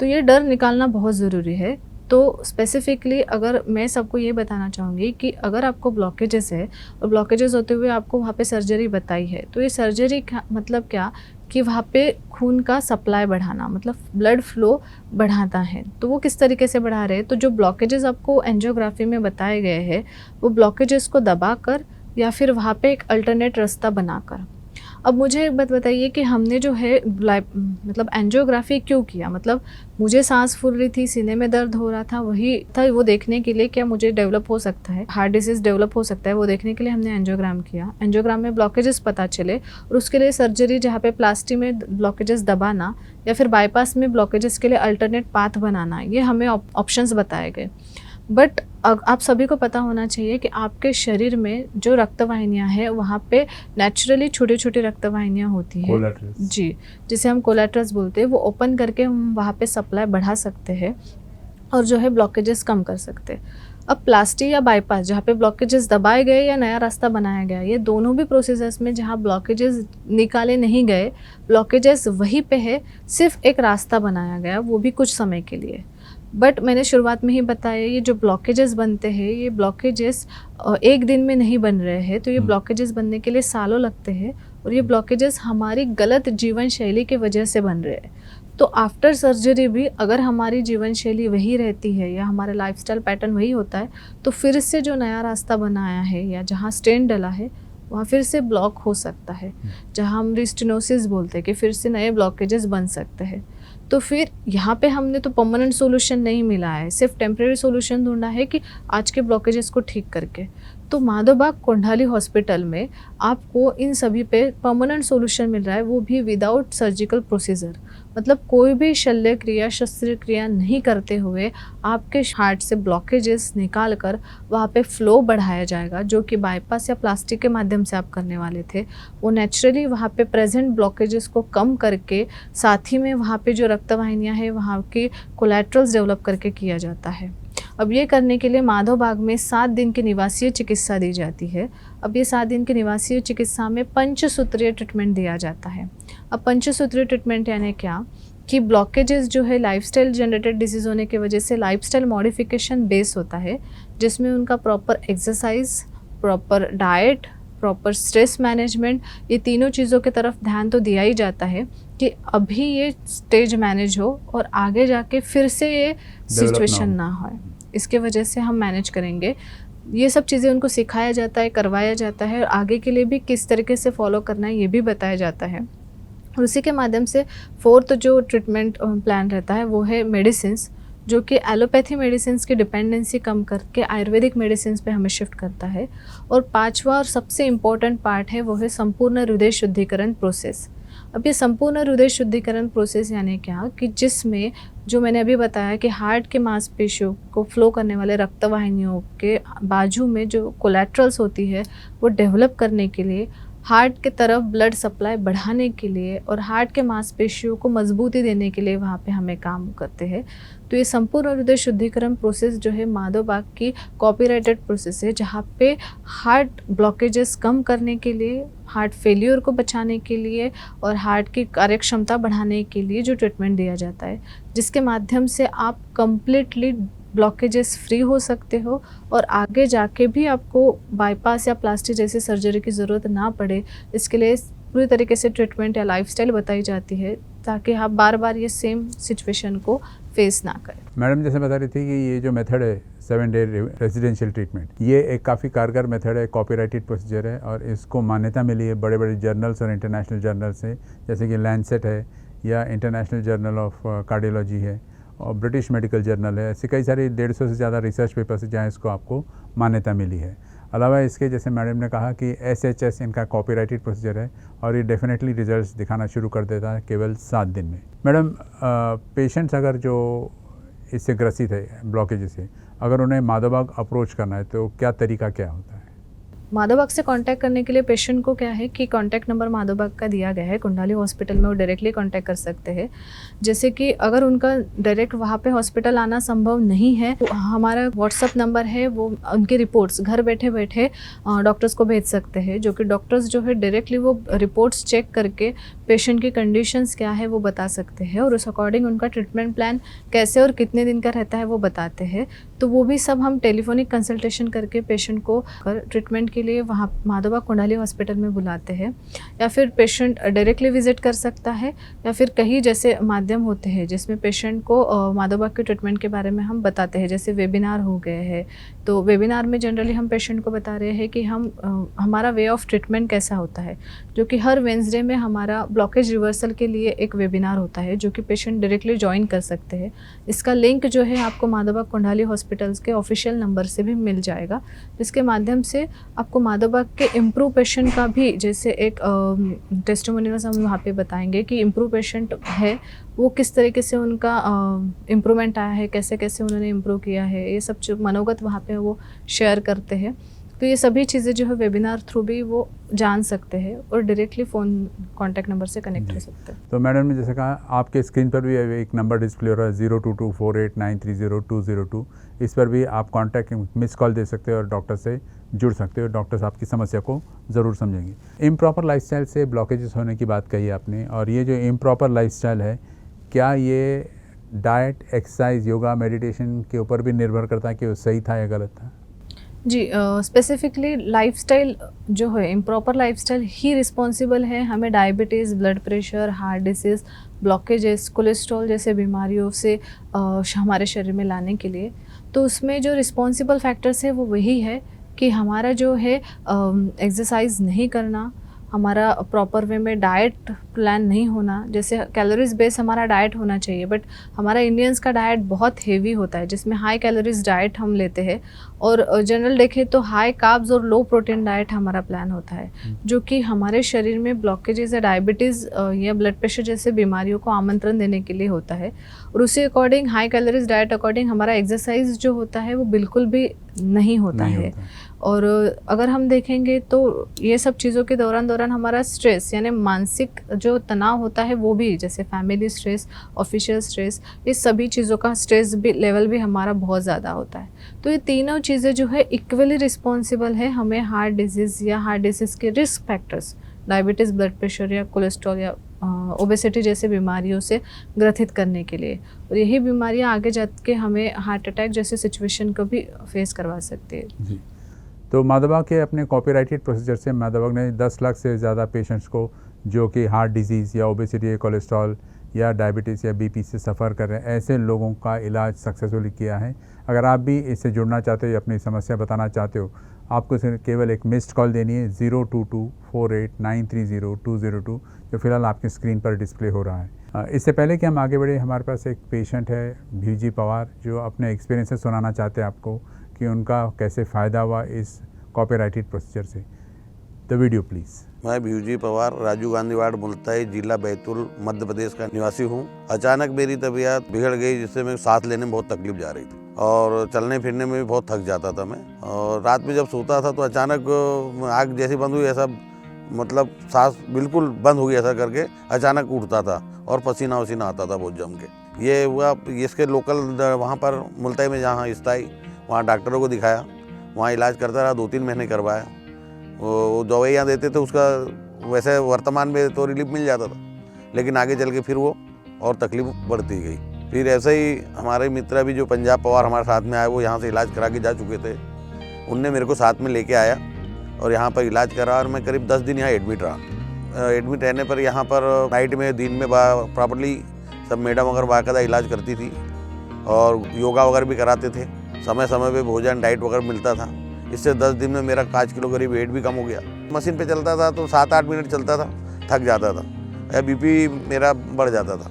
तो ये डर निकालना बहुत ज़रूरी है। तो स्पेसिफिकली अगर मैं सबको ये बताना चाहूँगी कि अगर आपको ब्लॉकेजेस है और ब्लॉकेजेस होते हुए आपको वहाँ पे सर्जरी बताई है, तो ये सर्जरी का मतलब क्या कि वहाँ पे खून का सप्लाई बढ़ाना, मतलब ब्लड फ्लो बढ़ाता है। तो वो किस तरीके से बढ़ा रहे हैं? तो जो ब्लॉकेजेस आपको एंजियोग्राफी में बताए गए हैं वो ब्लॉकेजेस को दबाकर या फिर वहाँ पे एक अल्टरनेट रास्ता बनाकर। अब मुझे एक बात बताइए कि हमने जो है मतलब एंजियोग्राफी क्यों किया? मतलब मुझे सांस फूल रही थी, सीने में दर्द हो रहा था, वही था वो देखने के लिए क्या मुझे डेवलप हो सकता है, हार्ट डिसीज़ डेवलप हो सकता है, वो देखने के लिए हमने एंजियोग्राम किया। एंजियोग्राम में ब्लॉकेजेस पता चले और उसके लिए सर्जरी जहाँ पे प्लास्टी में ब्लॉकेजेस दबाना या फिर बाईपास में ब्लॉकेजेस के लिए अल्टरनेट पाथ बनाना, ये हमें ऑप्शंस बताए गए। बट आप सभी को पता होना चाहिए कि आपके शरीर में जो रक्तवाहिनियाँ हैं वहाँ पे नेचुरली छोटी छोटी रक्तवाहिनियाँ होती हैं जी, जिसे हम कोलेट्रल्स बोलते हैं। वो ओपन करके हम वहाँ पे सप्लाई बढ़ा सकते हैं और जो है ब्लॉकेजेस कम कर सकते हैं। अब प्लास्टी या बाईपास जहाँ पे ब्लॉकेजेस दबाए गए या नया रास्ता बनाया गया, ये दोनों भी प्रोसेसेस में जहाँ ब्लॉकेजेस निकाले नहीं गए, ब्लॉकेजेस वहीं पे है, सिर्फ एक रास्ता बनाया गया, वो भी कुछ समय के लिए। बट मैंने शुरुआत में ही बताया ये जो ब्लॉकेजेस बनते हैं, ये ब्लॉकेजेस एक दिन में नहीं बन रहे हैं। तो ये ब्लॉकेजेस बनने के लिए सालों लगते हैं और ये ब्लॉकेजेस हमारी गलत जीवन शैली की वजह से बन रहे हैं। तो आफ्टर सर्जरी भी अगर हमारी जीवन शैली वही रहती है या हमारा लाइफस्टाइल पैटर्न वही होता है, तो फिर से जो नया रास्ता बनाया है या जहाँ स्टेंट डला है वहाँ फिर से ब्लॉक हो सकता है, जहाँ हम रिस्टिनोसिस बोलते हैं कि फिर से नए ब्लॉकेजेस बन सकते हैं। तो फिर यहाँ पे हमने तो परमानेंट सॉल्यूशन नहीं मिला है, सिर्फ टेम्परेरी सॉल्यूशन ढूंढा है कि आज के ब्लॉकेजेस को ठीक करके। तो माधव बाग कोंडाली हॉस्पिटल में आपको इन सभी पे परमानेंट सॉल्यूशन मिल रहा है, वो भी विदाउट सर्जिकल प्रोसीजर। मतलब कोई भी शल्य क्रिया, शस्त्रक्रिया नहीं करते हुए आपके हार्ट से ब्लॉकेजेस निकाल कर वहाँ पे फ्लो बढ़ाया जाएगा, जो कि बाईपास या प्लास्टिक के माध्यम से आप करने वाले थे। वो नेचुरली वहाँ पे प्रेजेंट ब्लॉकेजेस को कम करके साथ ही में वहाँ पे जो रक्तवाहिनियाँ हैं वहाँ के कोलेट्रल्स डेवलप करके किया जाता है। अब ये करने के लिए माधव बाग में 7 दिन की निवासीय चिकित्सा दी जाती है। अब ये 7 दिन की निवासीय चिकित्सा में पंचसूत्रीय ट्रीटमेंट दिया जाता है। अब पंचसूत्रीय ट्रीटमेंट यानी क्या कि ब्लॉकेजेस जो है लाइफस्टाइल जनरेटेड डिजीज़ होने की वजह से लाइफस्टाइल मॉडिफिकेशन बेस होता है, जिसमें उनका proper exercise, proper diet, proper stress management, ये तीनों चीज़ों की तरफ ध्यान तो दिया ही जाता है कि अभी ये स्टेज मैनेज हो और आगे जाके फिर से ये सिचुएशन ना हो। इसके वजह से हम मैनेज करेंगे। ये सब चीज़ें उनको सिखाया जाता है, करवाया जाता है और आगे के लिए भी किस तरीके से फॉलो करना है ये भी बताया जाता है। और उसी के माध्यम से 4th जो ट्रीटमेंट प्लान रहता है वो है मेडिसिन्स, जो कि एलोपैथी मेडिसिन्स की डिपेंडेंसी कम करके आयुर्वेदिक मेडिसिन्स पे हमें शिफ्ट करता है। और 5वां और सबसे इम्पोर्टेंट पार्ट है वो है संपूर्ण हृदय शुद्धिकरण प्रोसेस। अब ये संपूर्ण हृदय शुद्धिकरण प्रोसेस यानी क्या कि जिसमें जो मैंने अभी बताया कि हार्ट के मांसपेशियों को फ्लो करने वाले रक्त वाहिनियों के बाजू में जो कोलेट्रल्स होती है वो डेवलप करने के लिए, हार्ट के तरफ ब्लड सप्लाई बढ़ाने के लिए और हार्ट के मांसपेशियों को मजबूती देने के लिए वहाँ पे हमें काम करते हैं। तो ये संपूर्ण हृदय शुद्धिकरण प्रोसेस जो है माधव बाग की कॉपीराइटेड प्रोसेस है, जहाँ पे हार्ट ब्लॉकेजेस कम करने के लिए, हार्ट फेलियर को बचाने के लिए और हार्ट की कार्यक्षमता बढ़ाने के लिए जो ट्रीटमेंट दिया जाता है, जिसके माध्यम से आप कंप्लीटली ब्लॉकेजेस फ्री हो सकते हो और आगे जाके भी आपको बाईपास या प्लास्टिक जैसी सर्जरी की ज़रूरत ना पड़े। इसके लिए पूरी तरीके से ट्रीटमेंट या लाइफस्टाइल बताई जाती है ताकि आप बार बार ये सेम सिचुएशन को फेस ना करें। मैडम जैसे बता रही थी कि ये जो मेथड है 7 डे रेजिडेंशियल ट्रीटमेंट, ये एक काफ़ी कारगर मेथड है, कॉपीराइटेड प्रोसीजर है और इसको मान्यता मिली है बड़े बड़े जर्नल्स और इंटरनेशनल जर्नल से, जैसे कि लैंसेट है या इंटरनेशनल जर्नल ऑफ कार्डियोलॉजी है और ब्रिटिश मेडिकल जर्नल है। ऐसे कई सारे 150 से ज़्यादा रिसर्च पेपर्स हैं जहाँ इसको आपको मान्यता मिली है। अलावा इसके जैसे मैडम ने कहा कि SHS इनका कॉपीराइटेड प्रोसीजर है और ये डेफिनेटली रिजल्ट्स दिखाना शुरू कर देता है केवल 7 दिन में। मैडम पेशेंट्स अगर जो इससे ग्रसित है ब्लॉकेज से, अगर उन्हें माधव बाग अप्रोच करना है तो क्या तरीका क्या होता है? माधव बाग से कांटेक्ट करने के लिए पेशेंट को क्या है कि कांटेक्ट नंबर माधव बाग का दिया गया है कुंडाली हॉस्पिटल में, वो डायरेक्टली कांटेक्ट कर सकते हैं। जैसे कि अगर उनका डायरेक्ट वहाँ पे हॉस्पिटल आना संभव नहीं है तो हमारा व्हाट्सअप नंबर है, वो उनकी रिपोर्ट्स घर बैठे बैठे डॉक्टर्स को भेज सकते हैं, जो कि डॉक्टर्स जो है डायरेक्टली वो रिपोर्ट्स चेक करके पेशेंट की कंडीशंस क्या है वो बता सकते हैं और उस अकॉर्डिंग उनका ट्रीटमेंट प्लान कैसे और कितने दिन का रहता है वो बताते हैं। तो वो भी सब हम टेलीफोनिक कंसल्टेशन करके पेशेंट को ट्रीटमेंट के लिए वहाँ माधव बाग कुंडाली हॉस्पिटल में बुलाते हैं, या फिर पेशेंट डायरेक्टली विजिट कर सकता है, या फिर कई जैसे माध्यम होते हैं जिसमें पेशेंट को माधव बाग के ट्रीटमेंट के बारे में हम बताते हैं, जैसे वेबिनार हो गए हैं। तो वेबिनार में जनरली हम पेशेंट को बता रहे हैं कि हमारा वे ऑफ ट्रीटमेंट कैसा होता है, जो कि हर वेंसडे में हमारा ब्लॉकेज रिवर्सल के लिए एक वेबिनार होता है जो कि पेशेंट डायरेक्टली ज्वाइन कर सकते हैं। इसका लिंक जो है आपको माधव बाग कुंडाली हॉस्पिटल्स के ऑफिशियल नंबर से भी मिल जाएगा, जिसके माध्यम से आपको माधव बाग के इम्प्रूव पेशेंट का भी जैसे एक टेस्टिमोनियल्स हम वहाँ पे बताएंगे कि इम्प्रूव पेशेंट है वो किस तरीके से उनका इम्प्रूवमेंट आया है, कैसे कैसे उन्होंने इम्प्रूव किया है, ये सब जो मनोगत वहाँ पे वो शेयर करते हैं। तो ये सभी चीज़ें जो है वेबिनार थ्रू भी वो जान सकते हैं और डायरेक्टली फ़ोन कॉन्टैक्ट नंबर से कनेक्ट हो सकते हैं। तो मैडम ने जैसे कहा आपके स्क्रीन पर भी एक नंबर डिस्प्ले हो रहा है 022489300202, इस पर भी आप कॉन्टैक्ट मिस कॉल दे सकते हो और डॉक्टर से जुड़ सकते हो। डॉक्टर्स आपकी समस्या को ज़रूर समझेंगे। इम्प्रॉपर लाइफस्टाइल से ब्लॉकेजेस होने की बात कही आपने, और ये जो इम्प्रॉपर लाइफस्टाइल है, क्या ये डाइट, एक्सरसाइज, योगा, मेडिटेशन के ऊपर भी निर्भर करता है कि वो सही था या गलत था? जी, स्पेसिफिकली लाइफस्टाइल जो है, इम्प्रॉपर लाइफस्टाइल ही रिस्पॉन्सिबल है हमें diabetes, blood pressure, heart disease, blockages, cholesterol जैसे बीमारियों से हमारे शरीर में लाने के लिए। तो उसमें जो रिस्पॉन्सिबल फैक्टर्स है वो वही है कि हमारा जो है एक्सरसाइज नहीं करना, हमारा प्रॉपर वे में डाइट प्लान नहीं होना। जैसे कैलोरीज बेस हमारा डाइट होना चाहिए, बट हमारा इंडियंस का डाइट बहुत हेवी होता है जिसमें हाई कैलोरीज डाइट हम लेते हैं, और जनरल देखें तो हाई कार्ब्स और लो प्रोटीन डाइट हमारा प्लान होता है, जो कि हमारे शरीर में ब्लॉकेजेस या डायबिटीज़ या ब्लड प्रेशर जैसे बीमारियों को आमंत्रण देने के लिए होता है। और उसी according high calories diet according हमारा एक्सरसाइज जो होता है वो बिल्कुल भी नहीं होता है। और अगर हम देखेंगे तो ये सब चीज़ों के दौरान हमारा स्ट्रेस यानी मानसिक जो तनाव होता है वो भी, जैसे फैमिली स्ट्रेस, ऑफिशियल स्ट्रेस, ये सभी चीज़ों का स्ट्रेस भी लेवल भी हमारा बहुत ज़्यादा होता है। तो ये तीनों चीज़ें जो है इक्वली रिस्पॉन्सिबल है हमें हार्ट डिजीज़ या हार्ट डिजीज़ के risk factors, diabetes, blood pressure या कोलेस्ट्रॉल या ओबेसिटी जैसे बीमारियों से ग्रसित करने के लिए। और यही बीमारियां आगे जाके हमें हार्ट अटैक जैसे सिचुएशन को भी फेस करवा सकती है। जी, तो माधव बाग के अपने कॉपीराइटेड प्रोसीजर से माधव बाग ने 10 लाख से ज़्यादा पेशेंट्स को जो कि हार्ट डिजीज़ या ओबेसिटी, कोलेस्ट्रॉल या डायबिटीज़ या बीपी से सफ़र कर रहे हैं, ऐसे लोगों का इलाज सक्सेसफुली किया है। अगर आप भी इससे जुड़ना चाहते हो या अपनी समस्या बताना चाहते हो, आपको केवल एक मिस्ड कॉल देनी है 022489300202, जो फिलहाल आपकी स्क्रीन पर डिस्प्ले हो रहा है। इससे पहले कि हम आगे बढ़े, हमारे पास एक पेशेंट है भीजी पवार, जो अपने एक्सपीरियंसेस सुनाना चाहते हैं आपको कि उनका कैसे फ़ायदा हुआ इस कॉपीराइटेड प्रोसीजर से। The video please. मैं भीवजी पवार, राजीव गांधी वार्ड, मुल्ताई, जिला बैतूल, मध्य प्रदेश का निवासी हूँ। अचानक मेरी तबीयत बिगड़ गई, जिससे मैं सांस लेने में बहुत तकलीफ जा रही थी और चलने फिरने में भी बहुत थक जाता था मैं। और रात में जब सोता था तो अचानक आँख जैसी बंद हुई, ऐसा मतलब सांस बिल्कुल बंद हो गई, ऐसा करके अचानक उठता था और पसीना वसीना आता था बहुत जम के। ये हुआ, इसके लोकल वहाँ पर मुल्ताई में जहाँ स्थाई, वहाँ डॉक्टरों को दिखाया, वहाँ इलाज करता रहा, 2-3 महीने करवाया। वो दवाइयाँ देते थे, उसका वैसे वर्तमान में तो रिलीफ मिल जाता था, लेकिन आगे चल के फिर वो और तकलीफ बढ़ती गई। फिर ऐसे ही हमारे मित्र भी जो पंजाब पवार हमारे साथ में आए, वो यहाँ से इलाज करा के जा चुके थे, उनने मेरे को साथ में लेके आया और यहाँ पर इलाज करा और मैं करीब 10 दिन यहाँ एडमिट रहा। एडमिट रहने पर यहाँ पर नाइट में, दिन में प्रॉपर्ली सब मैडम वगैरह बाकायदा इलाज करती थी और योगा वगैरह भी कराते थे, समय समय पे भोजन डाइट वगैरह मिलता था। इससे 10 दिन में मेरा 5 किलो करीब वेट भी कम हो गया। मशीन पे चलता था तो 7-8 मिनट चलता था, थक जाता था, बीपी मेरा बढ़ जाता था।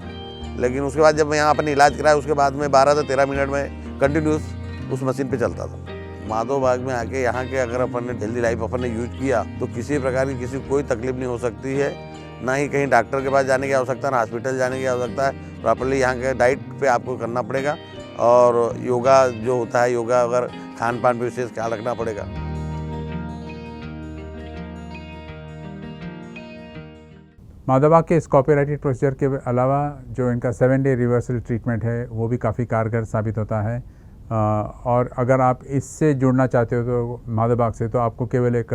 लेकिन उसके बाद जब मैं यहाँ अपने इलाज कराया, उसके बाद में 12 से 13 मिनट में कंटिन्यूस उस मशीन पे चलता था। माधव बाग में आके यहाँ के अगर अपन ने हेल्दी लाइफ अपन ने यूज किया तो किसी प्रकार की किसी कोई तकलीफ नहीं हो सकती है, ना ही कहीं डॉक्टर के पास जाने की आवश्यकता, ना हॉस्पिटल जाने की आवश्यकता है। प्रॉपर्ली यहाँ के डाइट पे आपको करना पड़ेगा और योगा जो होता है, योगा अगर खान पान पे विशेष ख्याल रखना पड़ेगा। माधव बाग के इस कॉपीराइटेड प्रोसीजर के अलावा जो इनका 7 डे रिवर्सल ट्रीटमेंट है वो भी काफ़ी कारगर साबित होता है। और अगर आप इससे जुड़ना चाहते हो तो माधव बाग से, तो आपको केवल एक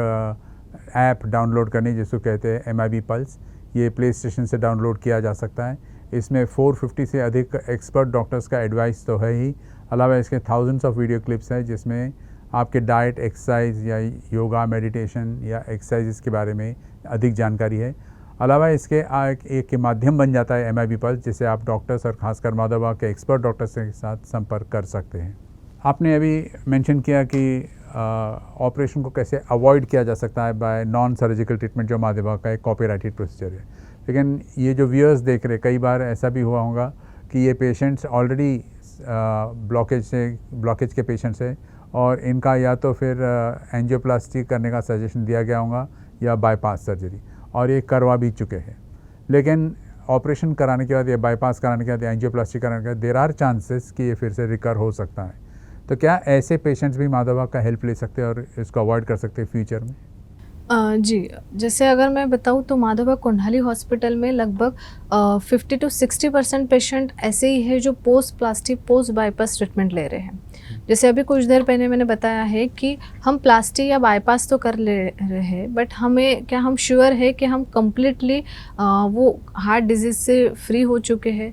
ऐप डाउनलोड करनी, जिसको कहते हैं MIB पल्स। ये प्ले स्टेशन से डाउनलोड किया जा सकता है। इसमें 450 से अधिक एक्सपर्ट डॉक्टर्स का एडवाइस तो है ही, अलावा इसके थाउजेंड्स ऑफ वीडियो क्लिप्स हैं जिसमें आपके डाइट, एक्सरसाइज या योगा, मेडिटेशन या एक्सरसाइज के बारे में अधिक जानकारी है। अलावा इसके एक के माध्यम बन जाता है MIB पल्स, जिससे आप डॉक्टर्स और ख़ासकर माधव बाग के एक्सपर्ट डॉक्टर्स के साथ संपर्क कर सकते हैं। आपने अभी मेंशन किया कि ऑपरेशन को कैसे अवॉइड किया जा सकता है बाय नॉन सर्जिकल ट्रीटमेंट, जो माधव बाग का एक कॉपीराइटेड प्रोसीजर है। लेकिन ये जो व्यूअर्स देख रहे, कई बार ऐसा भी हुआ होगा कि ये पेशेंट्स ऑलरेडी ब्लॉकेज के पेशेंट्स हैं और इनका या तो फिर एंजियोप्लास्टी करने का सजेशन दिया गया होगा या बाईपास सर्जरी, और ये करवा भी चुके हैं। लेकिन ऑपरेशन कराने के बाद या बाईपास कराने के बाद या एंजियोप्लास्टी कराने के बाद देयर आर चांसेस कि ये फिर से रिकर हो सकता है। तो क्या ऐसे पेशेंट्स भी माधव बाग का हेल्प ले सकते हैं और इसको अवॉइड कर सकते हैं फ्यूचर में? जी, जैसे अगर मैं बताऊँ तो माधव बाग कोंडाली हॉस्पिटल में लगभग 50 to 60% पेशेंट ऐसे ही है जो post plastic, post bypass treatment ले रहे हैं। जैसे अभी कुछ देर पहले मैंने बताया है कि हम प्लास्टिक या बाईपास तो कर ले रहे हैं, बट हम श्योर है कि हम कम्प्लीटली वो हार्ट डिजीज़ से फ्री हो चुके हैं?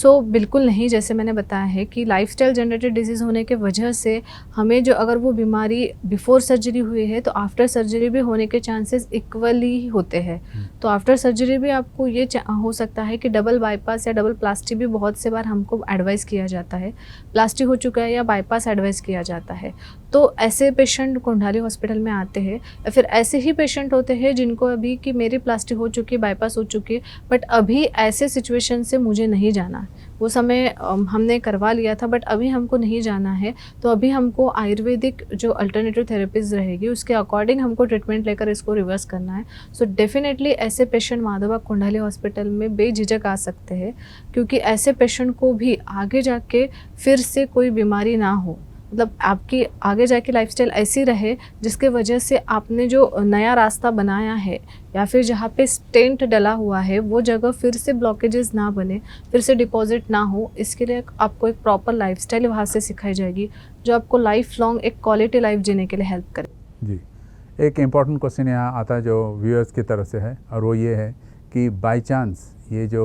बिल्कुल नहीं। जैसे मैंने बताया है कि लाइफस्टाइल जनरेटेड डिजीज़ होने के वजह से हमें जो अगर वो बीमारी बिफोर सर्जरी हुई है तो आफ्टर सर्जरी भी होने के चांसेस इक्वली होते हैं। तो आफ्टर सर्जरी भी आपको ये हो सकता है कि डबल बाईपास या डबल प्लास्टिक भी बहुत से बार हमको एडवाइस किया जाता है। प्लास्टिक हो चुका है या बाईपास एडवाइस किया जाता है, तो ऐसे पेशेंट कोंडाली हॉस्पिटल में आते हैं। या फिर ऐसे ही पेशेंट होते हैं जिनको अभी कि मेरी प्लास्टिक हो चुकी है, बाईपास हो चुकी है, बट अभी ऐसे सिचुएशन से मुझे नहीं जाना। वो समय हमने करवा लिया था बट अभी हमको नहीं जाना है, तो अभी हमको आयुर्वेदिक जो अल्टरनेटिव थेरेपीज रहेगी उसके अकॉर्डिंग हमको ट्रीटमेंट लेकर इसको रिवर्स करना है। सो डेफिनेटली ऐसे पेशेंट माधव बाग कोंडाली हॉस्पिटल में बेझिझक आ सकते हैं, क्योंकि ऐसे पेशेंट को भी आगे जाके फिर से कोई बीमारी ना हो, मतलब आपकी आगे जाके लाइफस्टाइल ऐसी रहे जिसके वजह से आपने जो नया रास्ता बनाया है या फिर जहाँ पे स्टेंट डला हुआ है वो जगह फिर से ब्लॉकेजेस ना बने, फिर से डिपॉजिट ना हो। इसके लिए आपको एक प्रॉपर लाइफस्टाइल वहाँ से सिखाई जाएगी जो आपको लाइफ लॉन्ग एक क्वालिटी लाइफ जीने के लिए हेल्प करे। जी, एक इम्पॉर्टेंट क्वेश्चन यहाँ आता है जो व्यूअर्स की तरफ से है, और वो ये है कि बाई चांस ये जो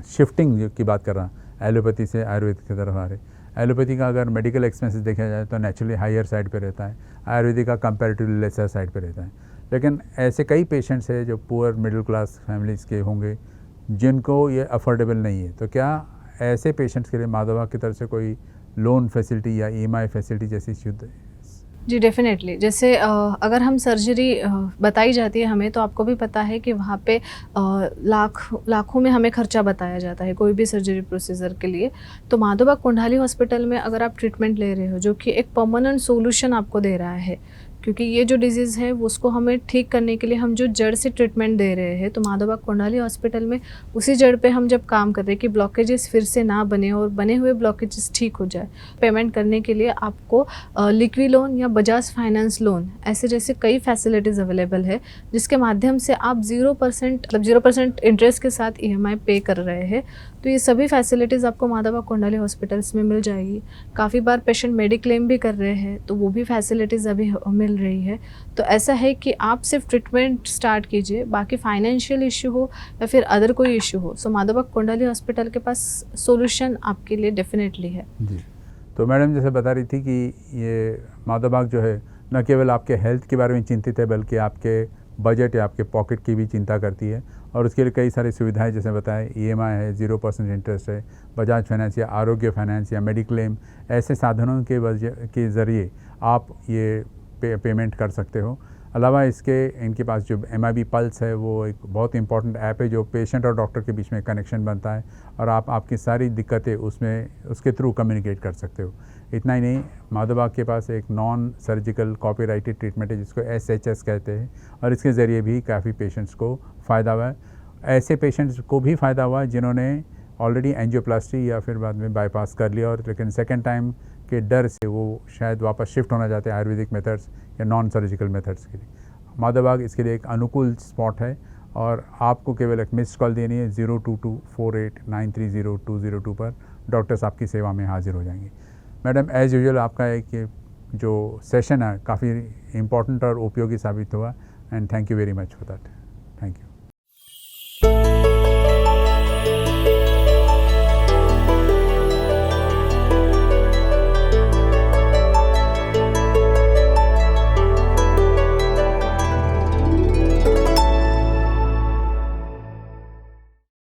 शिफ्टिंग की बात कर रहा हूँ एलोपैथी से आयुर्वेद की तरफ आ रहे, एलोपैथी का अगर मेडिकल एक्सपेंसेस देखा जाए तो नेचुरली हायर साइड पे रहता है, आयुर्वेदिक का कंपैरेटिवली लेसर साइड पे रहता है। लेकिन ऐसे कई पेशेंट्स हैं जो पुअर मिडिल क्लास फैमिलीज़ के होंगे जिनको ये अफोर्डेबल नहीं है, तो क्या ऐसे पेशेंट्स के लिए माधव बाग की तरफ से कोई लोन फैसिलिटी या EMI फैसिलिटी जैसी शुद्ध? जी डेफिनेटली। जैसे अगर हम सर्जरी बताई जाती है हमें, तो आपको भी पता है कि वहाँ पे लाखों में हमें खर्चा बताया जाता है कोई भी सर्जरी प्रोसीजर के लिए। तो माधव बाग कोंडाली हॉस्पिटल में अगर आप ट्रीटमेंट ले रहे हो जो कि एक परमानेंट सोल्यूशन आपको दे रहा है, क्योंकि ये जो डिजीज़ है वो उसको हमें ठीक करने के लिए हम जो जड़ से ट्रीटमेंट दे रहे हैं, तो माधवबाग कोंडाली हॉस्पिटल में उसी जड़ पे हम जब काम कर रहे हैं कि ब्लॉकेजेस फिर से ना बने और बने हुए ब्लॉकेजेस ठीक हो जाए। पेमेंट करने के लिए आपको लिक्वी लोन या बजाज फाइनेंस लोन ऐसे जैसे कई फैसिलिटीज़ अवेलेबल है, जिसके माध्यम से आप 0% इंटरेस्ट के साथ EMI पे कर रहे हैं। तो ये सभी फैसिलिटीज़ आपको माधवबाग कोंडाली हॉस्पिटल्स में मिल जाएगी। काफ़ी बार पेशेंट मेडिक्लेम भी कर रहे हैं, तो वो भी फैसिलिटीज़ अभी मिल रही है। तो ऐसा है कि आप सिर्फ ट्रीटमेंट स्टार्ट कीजिए, बाकी फाइनेंशियल इशू हो या फिर अदर कोई इशू हो, सो माधवबाग कोंडाली हॉस्पिटल के पास सोल्यूशन आपके लिए डेफिनेटली है। जी, तो मैडम जैसे बता रही थी कि ये माधवबाग जो है न केवल आपके हेल्थ के बारे में चिंतित है, बल्कि आपके बजट या आपके पॉकेट की भी चिंता करती है, और उसके लिए कई सारी सुविधाएं जैसे बताएं, EMI है, 0% इंटरेस्ट है, बजाज फाइनेंस या आरोग्य फाइनेंस या मेडिक्लेम, ऐसे साधनों के ज़रिए आप ये पेमेंट कर सकते हो। अलावा इसके इनके पास जो MIB पल्स है वो एक बहुत इंपॉर्टेंट ऐप है जो पेशेंट और डॉक्टर के बीच में कनेक्शन बनता है, और आप आपकी सारी दिक्कतें उसके थ्रू कम्युनिकेट कर सकते हो। इतना ही नहीं, माधवबाग के पास एक नॉन सर्जिकल कॉपीराइटेड ट्रीटमेंट है जिसको SHS कहते हैं, और इसके ज़रिए भी काफ़ी पेशेंट्स को फ़ायदा हुआ है। ऐसे पेशेंट्स को भी फ़ायदा हुआ है जिन्होंने ऑलरेडी एंजियोप्लास्टी या फिर बाद में बाईपास कर लिया, और लेकिन सेकेंड टाइम के डर से वो शायद वापस शिफ्ट होना चाहते हैं आयुर्वेदिक मेथड्स या नॉन सर्जिकल मेथड्स के लिए। माधवबाग इसके लिए एक अनुकूल स्पॉट है, और आपको केवल एक मिस्ड कॉल देनी है 0224893020 पर। डॉक्टर्स आपकी सेवा में हाजिर हो जाएंगे। मैडम, एज़ यूजुअल आपका एक जो सेशन है काफ़ी इम्पोर्टेंट और उपयोगी साबित हुआ, and thank you very much for that.